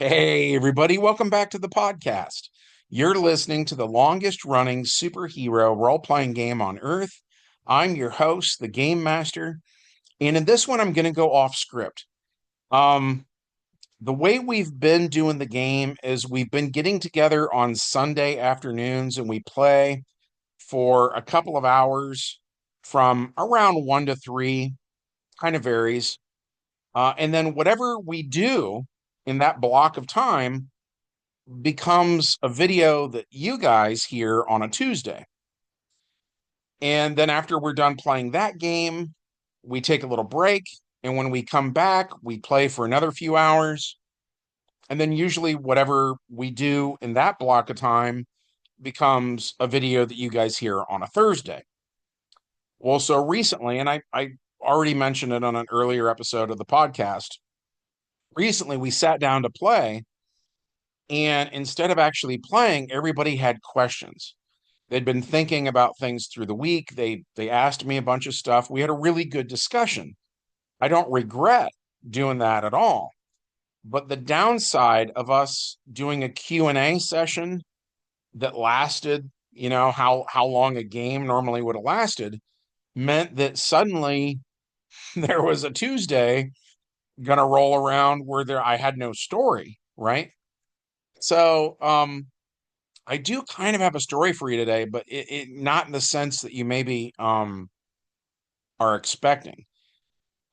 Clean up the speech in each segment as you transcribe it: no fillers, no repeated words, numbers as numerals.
Hey, everybody, welcome back to the podcast. You're listening to the longest running superhero role playing game on Earth. I'm your host, the Game Master, and in this one, I'm going to go off script. Um, the way we've been doing the game is we've been getting together on Sunday afternoons and we play for a couple of hours from around 1 to 3, kind of varies. And then whatever we do in that block of time becomes a video that you guys hear on a Tuesday. And then after we're done playing that game, we take a little break. And when we come back, we play for another few hours. And then usually whatever we do in that block of time becomes a video that you guys hear on a Thursday. Well, so recently, and I already mentioned it on an earlier episode of the podcast, recently we sat down to play. And instead of actually playing, everybody had questions. They'd been thinking about things through the week. They asked me a bunch of stuff. We had a really good discussion. I don't regret doing that at all. But the downside of us doing a Q&A session that lasted, how long a game normally would have lasted, meant that suddenly there was a Tuesday gonna roll around where I had no story, right? So I do kind of have a story for you today, but it not in the sense that you maybe are expecting.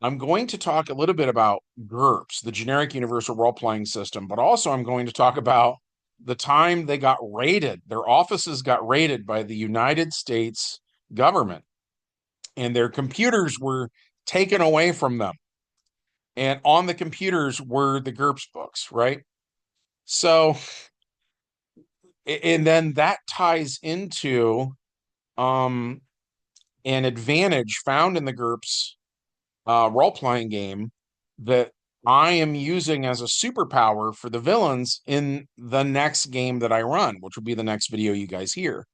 I'm going to talk a little bit about GURPS, the generic universal role-playing system, but also I'm going to talk about the time they got raided. Their offices got raided by the United States government, and their computers were taken away from them. And on the computers were the GURPS books, right? So, and then that ties into um, an advantage found in the GURPS role playing game that I am using as a superpower for the villains in the next game that I run, which will be the next video you guys hear.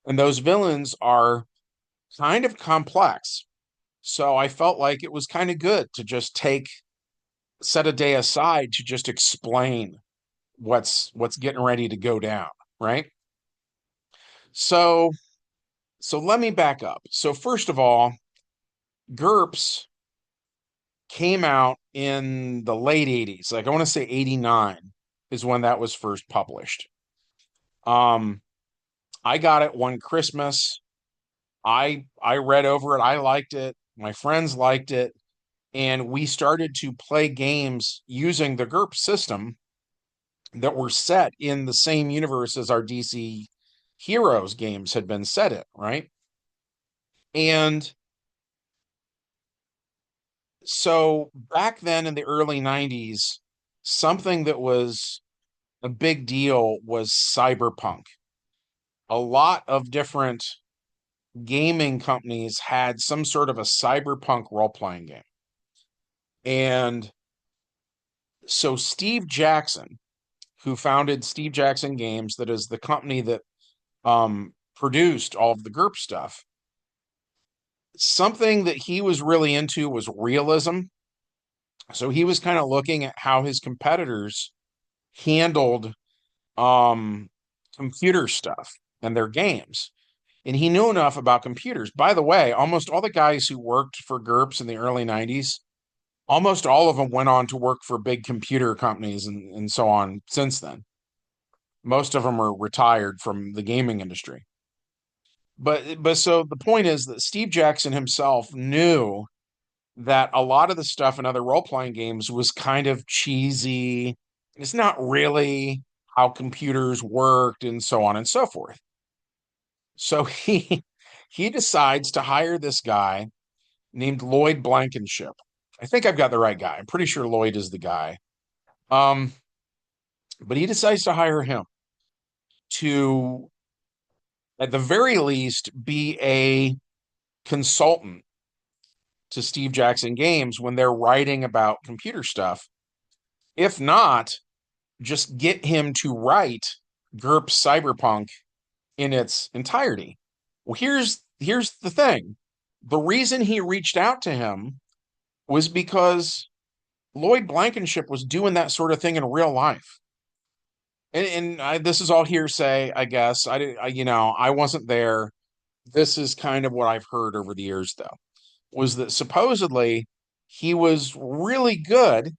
And those villains are kind of complex. So I felt like it was kind of good to just set a day aside to just explain what's getting ready to go down, right? So so let me back up. So first of all, GURPS came out in the late 80s. Like I want to say 89 is when that was first published. Um, I got it one Christmas. I read over it. I liked it. My friends liked it. And we started to play games using the GURPS system that were set in the same universe as our DC Heroes games had been set in, right? And so back then in the early 90s, something that was a big deal was Cyberpunk. A lot of different gaming companies had some sort of a cyberpunk role-playing game. And so Steve Jackson, who founded Steve Jackson Games, that is the company that produced all of the GURP stuff, something that he was really into was realism. So he was kind of looking at how his competitors handled um, computer stuff and their games. And he knew enough about computers. By the way, almost all the guys who worked for GURPS in the early 90s, almost all of them went on to work for big computer companies and so on since then. Most of them are retired from the gaming industry. But so the point is that Steve Jackson himself knew that a lot of the stuff in other role-playing games was kind of cheesy. It's not really how computers worked and so on and so forth. So he decides to hire this guy named Lloyd Blankenship. I think I've got the right guy. I'm pretty sure Lloyd is the guy. Um, but he decides to hire him to, at the very least, be a consultant to Steve Jackson Games when they're writing about computer stuff. If not, just get him to write GURPS Cyberpunk in its entirety. Well, here's the thing. The reason he reached out to him was because Lloyd Blankenship was doing that sort of thing in real life. This is all hearsay, I guess. I wasn't there. This is kind of what I've heard over the years, though, was that supposedly he was really good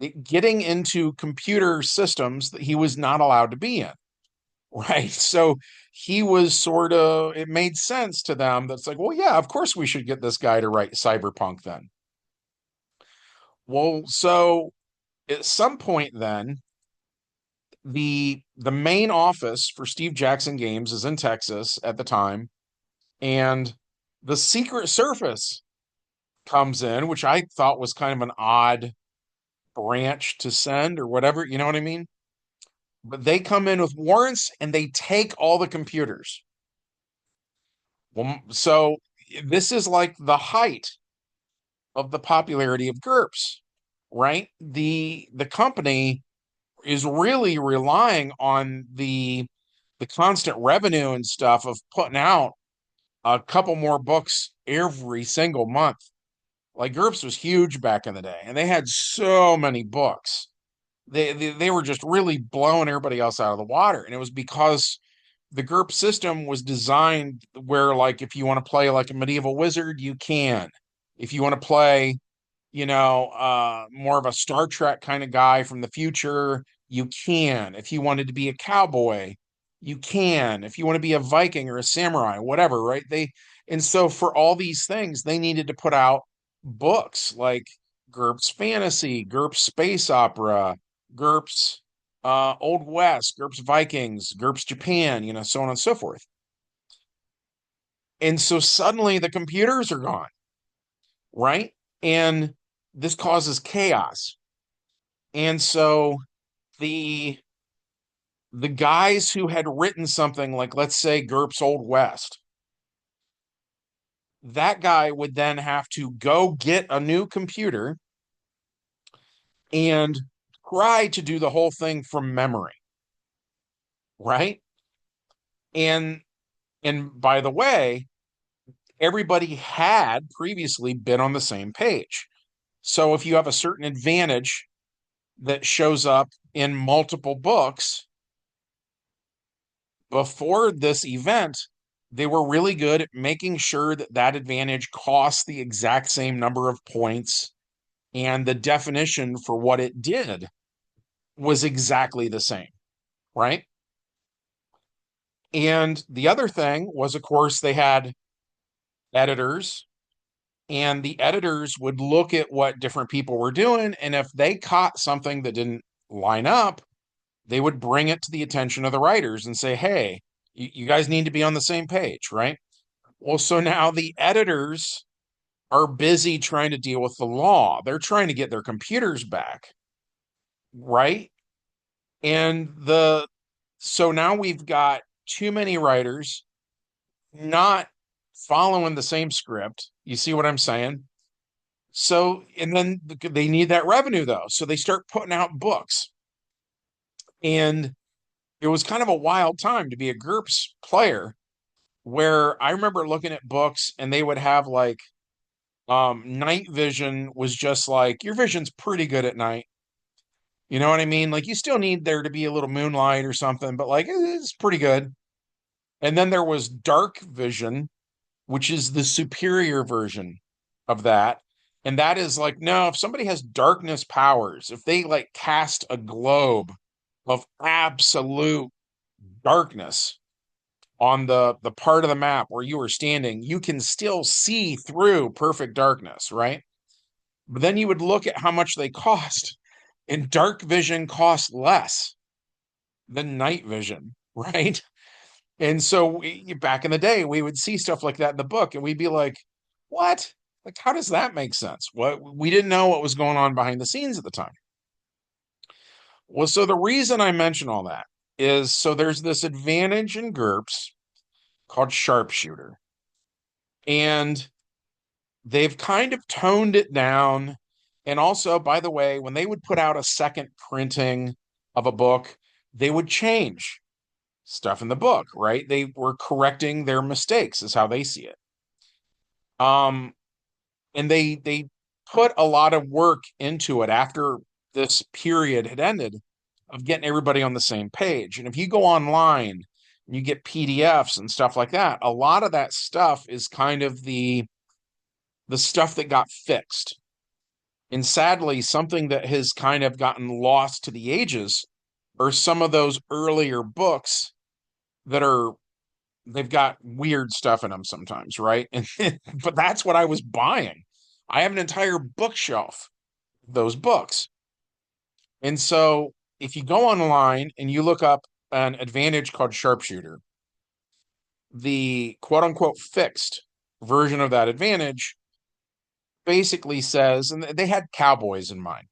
at getting into computer systems that he was not allowed to be in, right? So he was sort of, it made sense to them that's like, well, yeah, of course we should get this guy to write Cyberpunk then. Well, so at some point then, the main office for Steve Jackson Games is in Texas at the time, and the Secret Service comes in, which I thought was kind of an odd branch to send or whatever, you know what I mean? But they come in with warrants and they take all the computers. Well, so this is like the height of the popularity of GURPS, right? The company is really relying on the constant revenue and stuff of putting out a couple more books every single month. Like GURPS was huge back in the day, and they had so many books. They were just really blowing everybody else out of the water, and it was because the GURPS system was designed where, like, if you want to play like a medieval wizard, you can. If you want to play, more of a Star Trek kind of guy from the future, you can. If you wanted to be a cowboy, you can. If you want to be a Viking or a samurai, whatever, right? And so for all these things, they needed to put out books like GURPS Fantasy, GURPS Space Opera, GURPS Old West, GURPS Vikings, GURPS Japan, so on and so forth. And so suddenly the computers are gone, right? And this causes chaos. And so the the guys who had written something like, let's say, GURPS Old West, that guy would then have to go get a new computer and try to do the whole thing from memory, right? And and by the way, everybody had previously been on the same page. So if you have a certain advantage that shows up in multiple books before this event, they were really good at making sure that that advantage cost the exact same number of points, and the definition for what it did was exactly the same, right? And the other thing was, of course, they had editors, and the editors would look at what different people were doing. And if they caught something that didn't line up, they would bring it to the attention of the writers and say, hey, you guys need to be on the same page, right? Well, so now the editors are busy trying to deal with the law. They're trying to get their computers back, right? And so now we've got too many writers not following the same script. You see what I'm saying? So, and then they need that revenue though. So they start putting out books. And it was kind of a wild time to be a GURPS player, where I remember looking at books and they would have like night vision was just like, your vision's pretty good at night. You know what I mean? Like, you still need there to be a little moonlight or something, but like it's pretty good. And then there was dark vision, which is the superior version of that. And that is like, no, if somebody has darkness powers, if they like cast a globe of absolute darkness on the part of the map where you are standing, you can still see through perfect darkness, right? But then you would look at how much they cost, and dark vision costs less than night vision, right? And so back in the day, we would see stuff like that in the book, and we'd be like, what? Like, how does that make sense? What, we didn't know what was going on behind the scenes at the time. Well, so the reason I mention all that is, so there's this advantage in GURPS called Sharpshooter. And they've kind of toned it down. And also, by the way, when they would put out a second printing of a book, they would change stuff in the book, right? They were correcting their mistakes, is how they see it. And they put a lot of work into it after this period had ended of getting everybody on the same page. And if you go online and you get PDFs and stuff like that, a lot of that stuff is kind of the stuff that got fixed. And sadly, something that has kind of gotten lost to the ages are some of those earlier books that are they've got weird stuff in them sometimes, right? And but that's what I was buying. I have an entire bookshelf of those books. And so if you go online and you look up an advantage called Sharpshooter, the quote unquote fixed version of that advantage basically says, and they had cowboys in mind.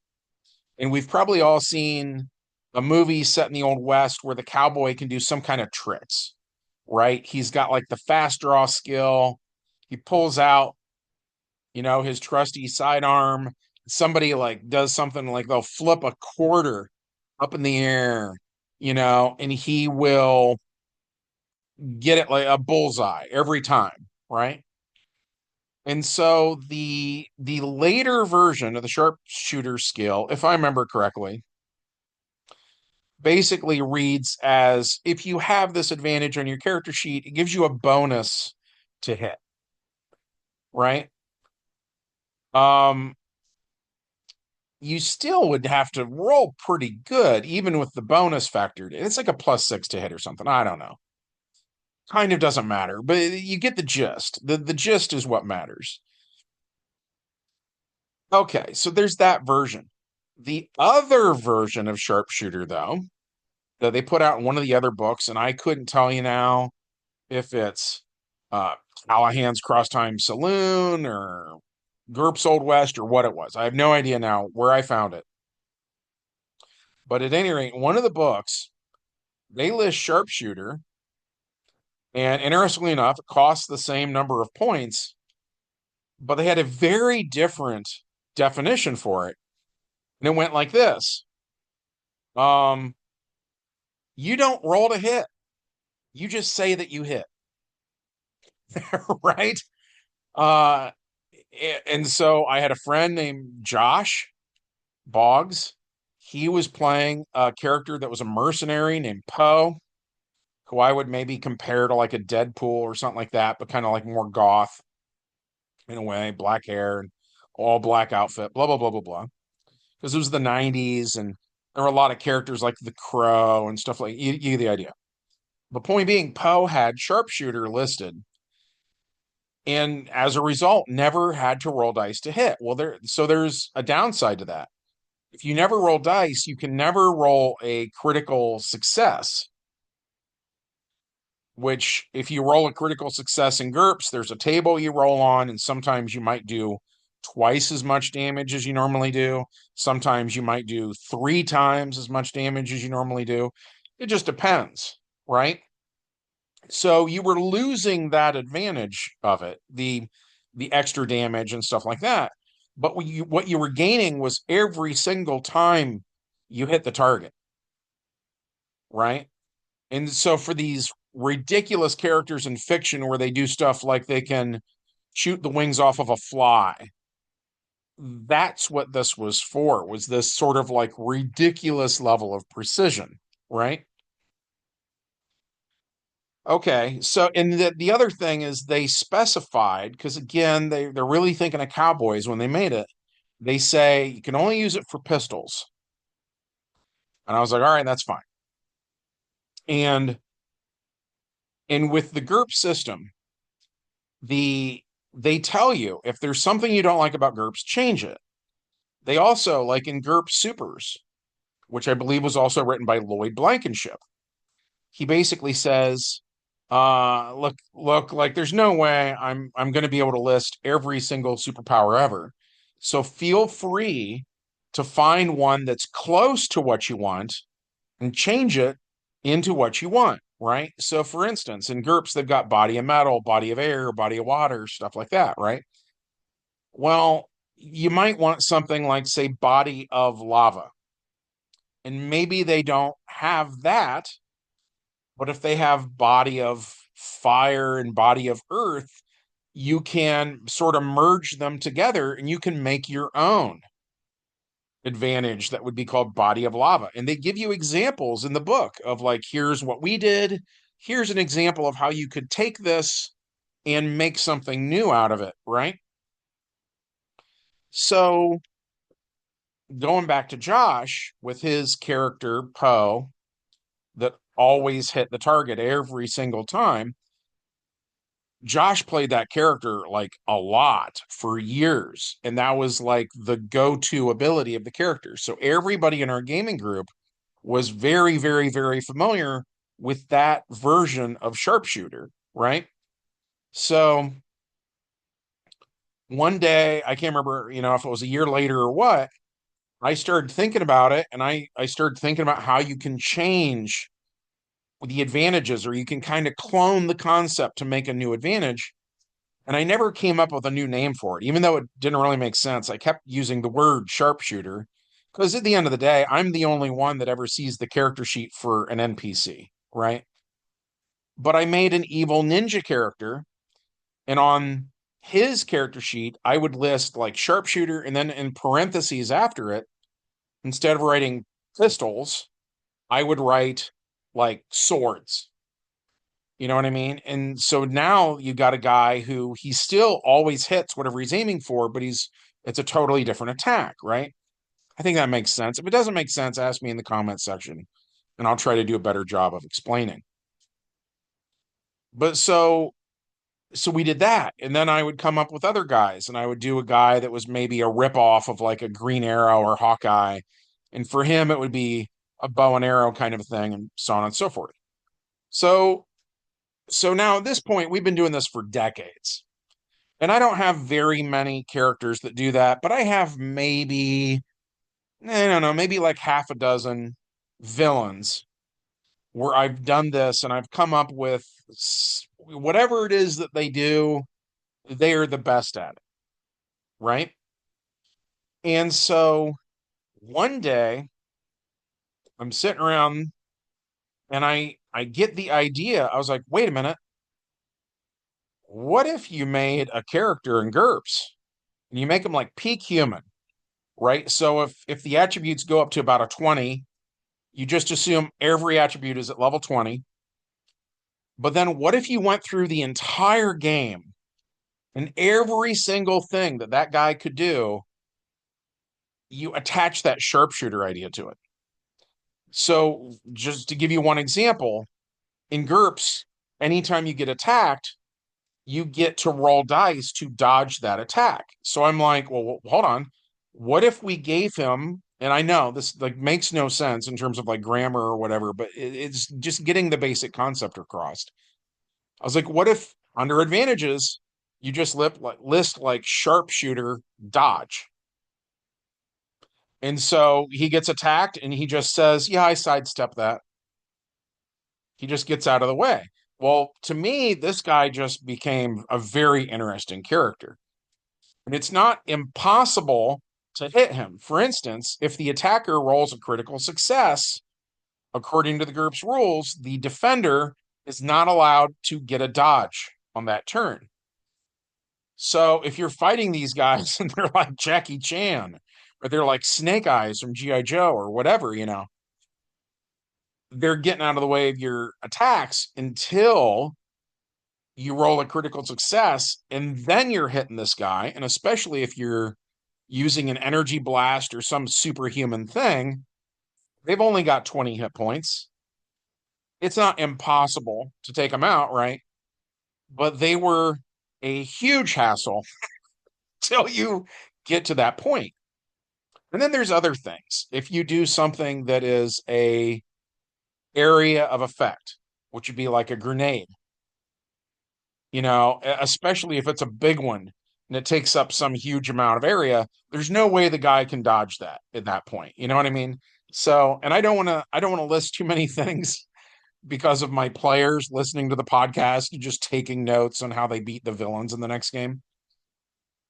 And we've probably all seen a movie set in the Old West where the cowboy can do some kind of tricks, right? He's got like the fast draw skill. He pulls out, his trusty sidearm. Somebody like does something like they'll flip a quarter up in the air, and he will get it like a bullseye every time, right? And so the later version of the sharpshooter skill, if I remember correctly, basically reads as if you have this advantage on your character sheet, it gives you a bonus to hit, right? Um, you still would have to roll pretty good, even with the bonus factored. It's like a +6 to hit or something. I don't know. Kind of doesn't matter, but you get the gist. The gist is what matters. Okay, so there's that version. The other version of sharpshooter, though, that they put out in one of the other books, and I couldn't tell you now if it's uh Callahan's Cross Time Saloon or GURPS Old West or what it was. I have no idea now where I found it. But at any rate, one of the books, they list sharpshooter, and interestingly enough, it costs the same number of points, but they had a very different definition for it. And it went like this. Um, you don't roll to hit. You just say that you hit. Right? Uh and so I had a friend named Josh Boggs. He was playing a character that was a mercenary named Poe, who I would maybe compare to like a Deadpool or something like that, but kind of like more goth in a way, black hair and all black outfit, blah, blah, blah, blah, blah. Because it was the 90s and there were a lot of characters like the Crow and stuff like you get the idea. The point being, Poe had sharpshooter listed and as a result, never had to roll dice to hit. Well, there's a downside to that. If you never roll dice, you can never roll a critical success, which if you roll a critical success in GURPS, there's a table you roll on, and sometimes you might do twice as much damage as you normally do. Sometimes you might do 3 times as much damage as you normally do. It just depends, right? So you were losing that advantage of it, the extra damage and stuff like that. But what you were gaining was every single time you hit the target, right? And so for these ridiculous characters in fiction where they do stuff like they can shoot the wings off of a fly, that's what this was for, was this sort of like ridiculous level of precision, right? Okay, so and the other thing is they specified, because again, they're really thinking of cowboys when they made it. They say you can only use it for pistols. And I was like, all right, that's fine. And with the GURPS system, they tell you if there's something you don't like about GURPS, change it. They also, like in GURPS Supers, which I believe was also written by Lloyd Blankenship, he basically says, look, like there's no way I'm going to be able to list every single superpower ever. So feel free to find one that's close to what you want and change it into what you want, right? So for instance, in GURPS, they've got body of metal, body of air, body of water, stuff like that, right? Well, you might want something like, say, body of lava. And maybe they don't have that, but if they have body of fire and body of earth, you can sort of merge them together and you can make your own advantage that would be called body of lava. And they give you examples in the book of like, here's what we did. Here's an example of how you could take this and make something new out of it, right? So going back to Josh with his character, Poe, that always hit the target every single time. Josh played that character like a lot for years, and that was like the go-to ability of the character. So everybody in our gaming group was very, very, very familiar with that version of Sharpshooter, right? So one day, I can't remember, if it was a year later or what, I started thinking about it, and I started thinking about how you can change the advantages, or you can kind of clone the concept to make a new advantage. And I never came up with a new name for it, even though it didn't really make sense. I kept using the word sharpshooter because at the end of the day, I'm the only one that ever sees the character sheet for an NPC, right? But I made an evil ninja character, and on his character sheet, I would list like sharpshooter, and then in parentheses after it, instead of writing pistols, I would write like swords. You know what I mean? And so now you got a guy who he still always hits whatever he's aiming for, but it's a totally different attack, right? I think that makes sense. If it doesn't make sense, ask me in the comments section and I'll try to do a better job of explaining. But so we did that. And then I would come up with other guys, and I would do a guy that was maybe a ripoff of like a Green Arrow or Hawkeye. And for him, it would be a bow and arrow kind of thing, and so on and so forth. So so now at this point, we've been doing this for decades. And I don't have very many characters that do that, but I have maybe, I don't know, maybe like half a dozen villains where I've done this and I've come up with whatever it is that they do, they are the best at it, right? And so one day I'm sitting around and I get the idea. I was like, wait a minute, what if you made a character in GURPS and you make them like peak human, right? So if the attributes go up to about a 20, you just assume every attribute is at level 20. But then what if you went through the entire game and every single thing that that guy could do, you attach that sharpshooter idea to it? So just to give you one example, in GURPS, anytime you get attacked, you get to roll dice to dodge that attack. So I'm like, well, hold on. What if we gave him, and I know this like makes no sense in terms of like grammar or whatever, but it's just getting the basic concept across. I was like, what if under advantages, you just list like sharpshooter dodge? And so he gets attacked and he just says, yeah, I sidestep that. He just gets out of the way. Well, to me, this guy just became a very interesting character. And it's not impossible to hit him. For instance, if the attacker rolls a critical success, according to the GURPS rules, the defender is not allowed to get a dodge on that turn. So if you're fighting these guys and they're like Jackie Chan, or they're like Snake Eyes from G.I. Joe or whatever, they're getting out of the way of your attacks until you roll a critical success, and then you're hitting this guy. And especially if you're using an energy blast or some superhuman thing, they've only got 20 hit points. It's not impossible to take them out, right? But they were a huge hassle till you get to that point. And then there's other things. If you do something that is a area of effect, which would be like a grenade, especially if it's a big one and it takes up some huge amount of area, there's no way the guy can dodge that at that point. You know what I mean? So, and I don't want to list too many things because of my players listening to the podcast and just taking notes on how they beat the villains in the next game.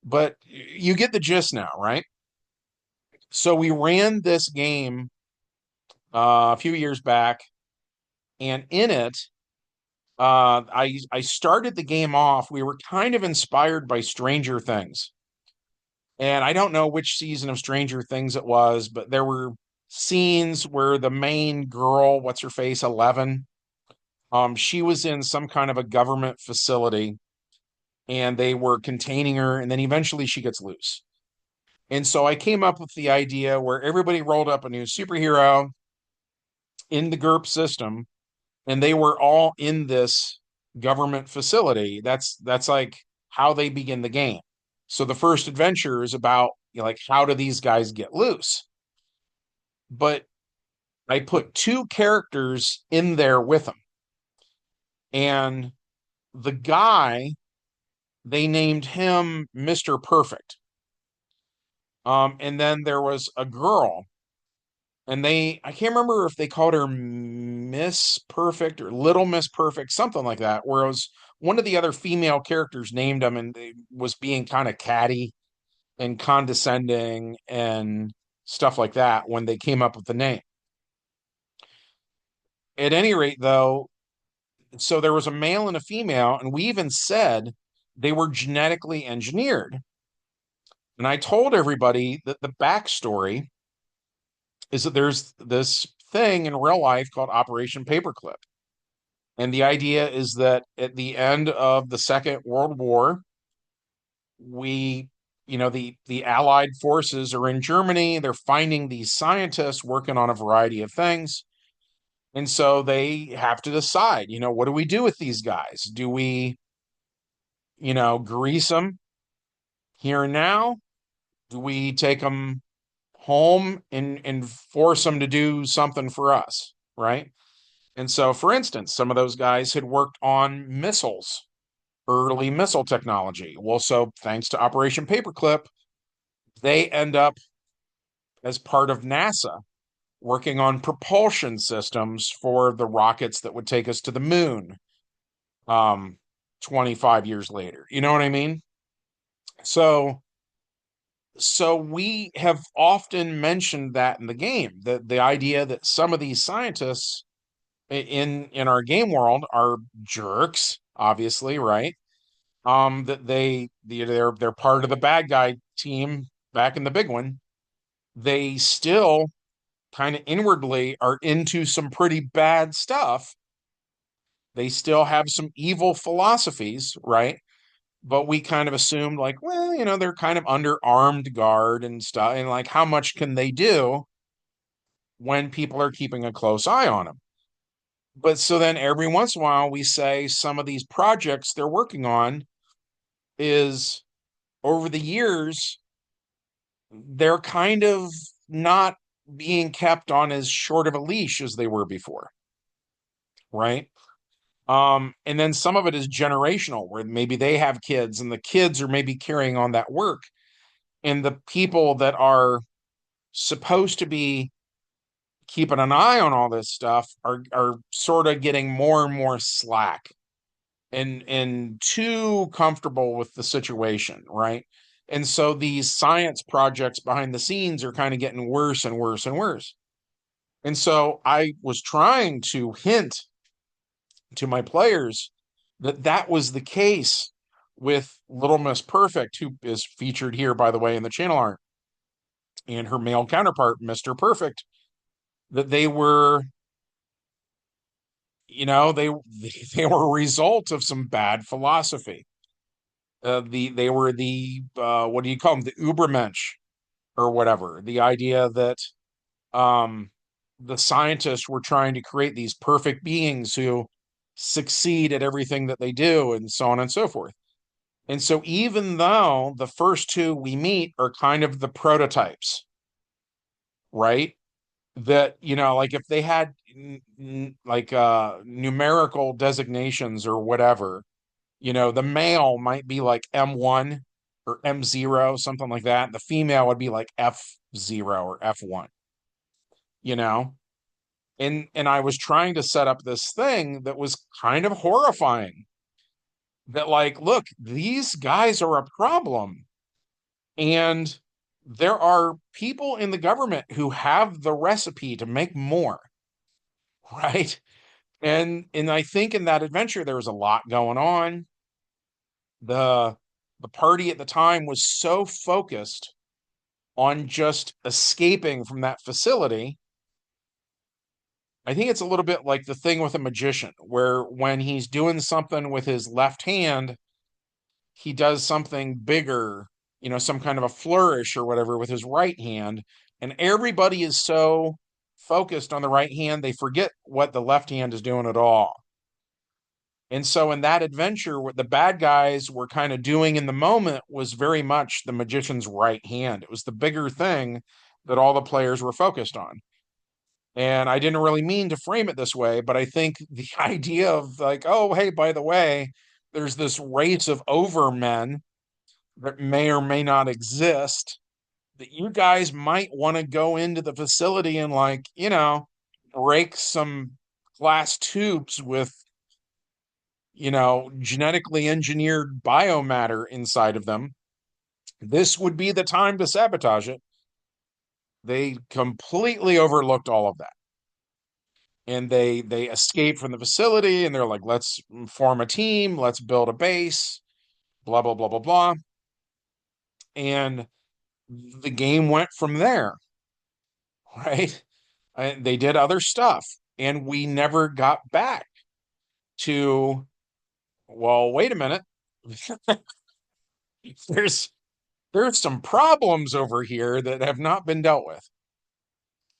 But you get the gist now, right? So we ran this game a few years back, and in it, I started the game off. We were kind of inspired by Stranger Things. And I don't know which season of Stranger Things it was, but there were scenes where the main girl, what's her face, 11, she was in some kind of a government facility and they were containing her, and then eventually she gets loose. And so I came up with the idea where everybody rolled up a new superhero in the GURP system, and they were all in this government facility. That's like how they begin the game. So the first adventure is about, like, how do these guys get loose? But I put two characters in there with them. And the guy, they named him Mr. Perfect. And then there was a girl, and I can't remember if they called her Miss Perfect or Little Miss Perfect, something like that, where it was one of the other female characters named him and they was being kind of catty and condescending and stuff like that when they came up with the name. At any rate, though, so there was a male and a female, and we even said they were genetically engineered. And I told everybody that the backstory is that there's this thing in real life called Operation Paperclip. And the idea is that at the end of the Second World War, we, the Allied forces are in Germany. They're finding these scientists working on a variety of things. And so they have to decide, what do we do with these guys? Do we, grease them here and now? Do we take them home and force them to do something for us? Right. And so, for instance, some of those guys had worked on missiles, early missile technology. Well, so thanks to Operation Paperclip, they end up as part of NASA working on propulsion systems for the rockets that would take us to the moon 25 years later. You know what I mean? So we have often mentioned that in the game, that the idea that some of these scientists in our game world are jerks, obviously, right? That they're part of the bad guy team back in the big one. They still kind of inwardly are into some pretty bad stuff. They still have some evil philosophies, right? But we kind of assumed, like, well, they're kind of under armed guard and stuff, and like, how much can they do when people are keeping a close eye on them? But so then every once in a while we say some of these projects they're working on is, over the years, they're kind of not being kept on as short of a leash as they were before, right? And then some of it is generational, where maybe they have kids and the kids are maybe carrying on that work, and the people that are supposed to be keeping an eye on all this stuff are sort of getting more and more slack and too comfortable with the situation, right? And so these science projects behind the scenes are kind of getting worse and worse and worse. And so I was trying to hint to my players that that was the case with Little Miss Perfect, who is featured here, by the way, in the channel art, and her male counterpart, Mr. Perfect, that they were, they they were a result of some bad philosophy. They were the what do you call them? The Übermensch or whatever. The idea that um, the scientists were trying to create these perfect beings who succeed at everything that they do, and so on and so forth. And so, even though the first two we meet are kind of the prototypes, right? That, like if they had like numerical designations or whatever, the male might be like M1 or M0, something like that. The female would be like F0 or F1, you know? And I was trying to set up this thing that was kind of horrifying. That, like, look, these guys are a problem. And there are people in the government who have the recipe to make more, right? And I think in that adventure there was a lot going on. The the party at the time was so focused on just escaping from that facility. I think it's a little bit like the thing with a magician, where when he's doing something with his left hand, he does something bigger, some kind of a flourish or whatever with his right hand. And everybody is so focused on the right hand, they forget what the left hand is doing at all. And so in that adventure, what the bad guys were kind of doing in the moment was very much the magician's right hand. It was the bigger thing that all the players were focused on. And I didn't really mean to frame it this way, but I think the idea of like, oh, hey, by the way, there's this race of overmen that may or may not exist, that you guys might want to go into the facility and, like, break some glass tubes with, genetically engineered biomatter inside of them. This would be the time to sabotage it. They completely overlooked all of that. And they escape from the facility and they're like, let's form a team, let's build a base, blah, blah, blah, blah, blah. And the game went from there, right? They did other stuff, and we never got back to, well, wait a minute. there's there's some problems over here that have not been dealt with.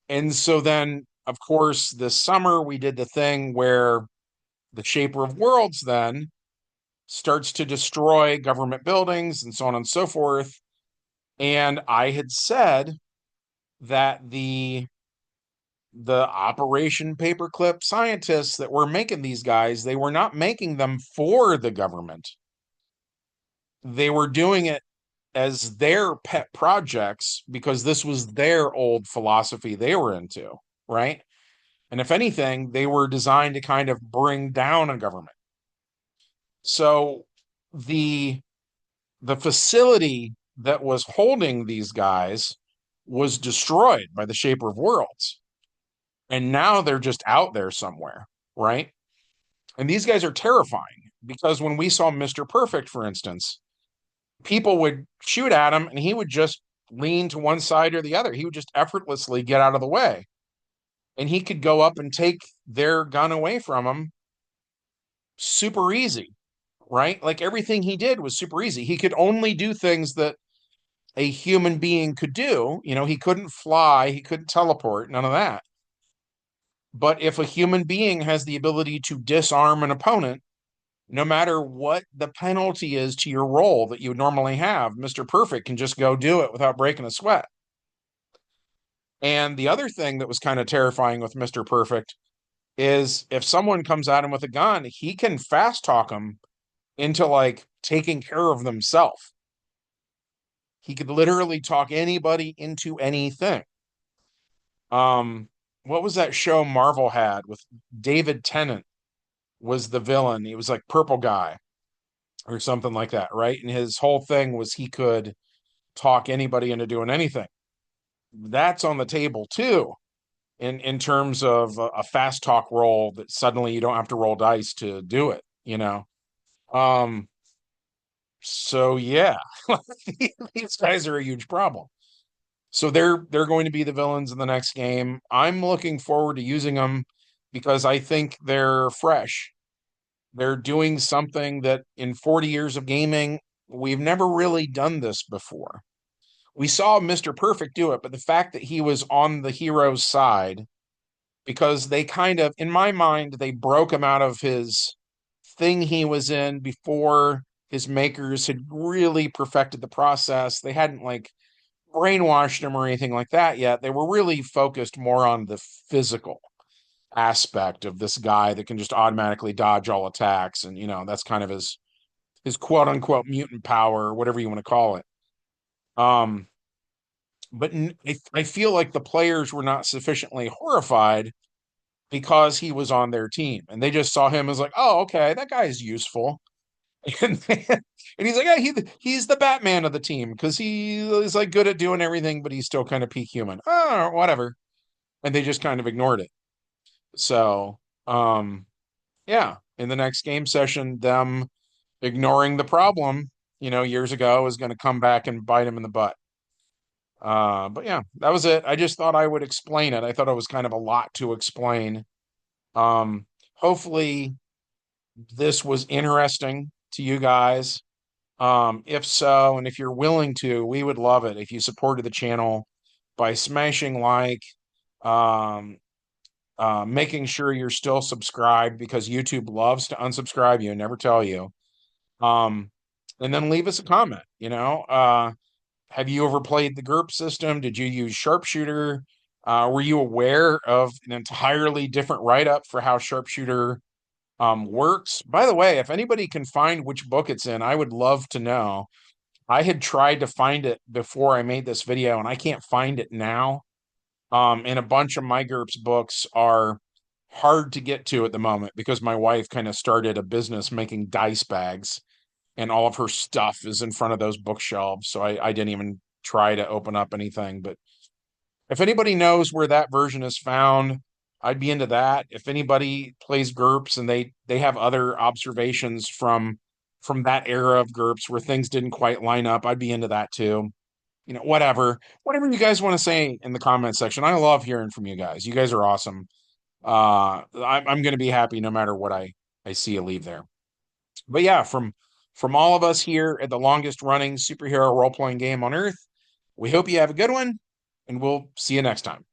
And so then, of course, this summer we did the thing where the Shaper of Worlds then starts to destroy government buildings and so on and so forth. And I had said that the Operation Paperclip scientists that were making these guys, they were not making them for the government. They were doing it as their pet projects because this was their old philosophy they were into, right? And if anything, they were designed to kind of bring down a government. So the the facility that was holding these guys was destroyed by the Shaper of Worlds. And now they're just out there somewhere, right? And these guys are terrifying because when we saw Mr. Perfect, for instance, people would shoot at him and he would just lean to one side or the other. He would just effortlessly get out of the way. And he could go up and take their gun away from him super easy, right? Like everything he did was super easy. He could only do things that a human being could do. He couldn't fly, he couldn't teleport, none of that. But if a human being has the ability to disarm an opponent, no matter what the penalty is to your role that you would normally have, Mr. Perfect can just go do it without breaking a sweat. And the other thing that was kind of terrifying with Mr. Perfect is if someone comes at him with a gun, he can fast talk them into like taking care of themselves. He could literally talk anybody into anything. What was that show Marvel had with David Tennant was the villain? He was like purple guy or something like that, right? And his whole thing was he could talk anybody into doing anything. That's on the table too, in terms of a fast talk roll that suddenly you don't have to roll dice to do it. Um, so yeah, these guys are a huge problem. So they're going to be the villains in the next game. I'm looking forward to using them because I think they're fresh. They're doing something that in 40 years of gaming, we've never really done this before. We saw Mr. Perfect do it, but the fact that he was on the hero's side, because they kind of, in my mind, they broke him out of his thing he was in before his makers had really perfected the process. They hadn't like brainwashed him or anything like that yet. They were really focused more on the physical aspect of this guy that can just automatically dodge all attacks. And, that's kind of his quote unquote mutant power, or whatever you want to call it. But I feel like the players were not sufficiently horrified because he was on their team and they just saw him as like, oh, okay, that guy's useful. And he's like, yeah, he's the Batman of the team because he is like good at doing everything, but he's still kind of peak human. Oh, whatever. And they just kind of ignored it. So, Yeah, in the next game session, them ignoring the problem, years ago is going to come back and bite them in the butt. But yeah, that was it. I just thought I would explain it. I thought it was kind of a lot to explain. Um, Hopefully this was interesting to you guys. If so, and if you're willing to, we would love it if you supported the channel by smashing like, um, making sure you're still subscribed because YouTube loves to unsubscribe you and never tell you. Um, and then leave us a comment. Have you ever played the GURPS system? Did you use Sharpshooter? Were you aware of an entirely different write-up for how Sharpshooter works? By the way, if anybody can find which book it's in, I would love to know. I had tried to find it before I made this video, and I can't find it now. And a bunch of my GURPS books are hard to get to at the moment because my wife kind of started a business making dice bags, and all of her stuff is in front of those bookshelves. So I didn't even try to open up anything. But if anybody knows where that version is found, I'd be into that. If anybody plays GURPS and they have other observations from that era of GURPS where things didn't quite line up, I'd be into that too. Whatever you guys want to say in the comment section. I love hearing from you guys. You guys are awesome. I'm going to be happy no matter what I see you leave there. But yeah, from all of us here at the longest running superhero role playing game on earth, we hope you have a good one, and we'll see you next time.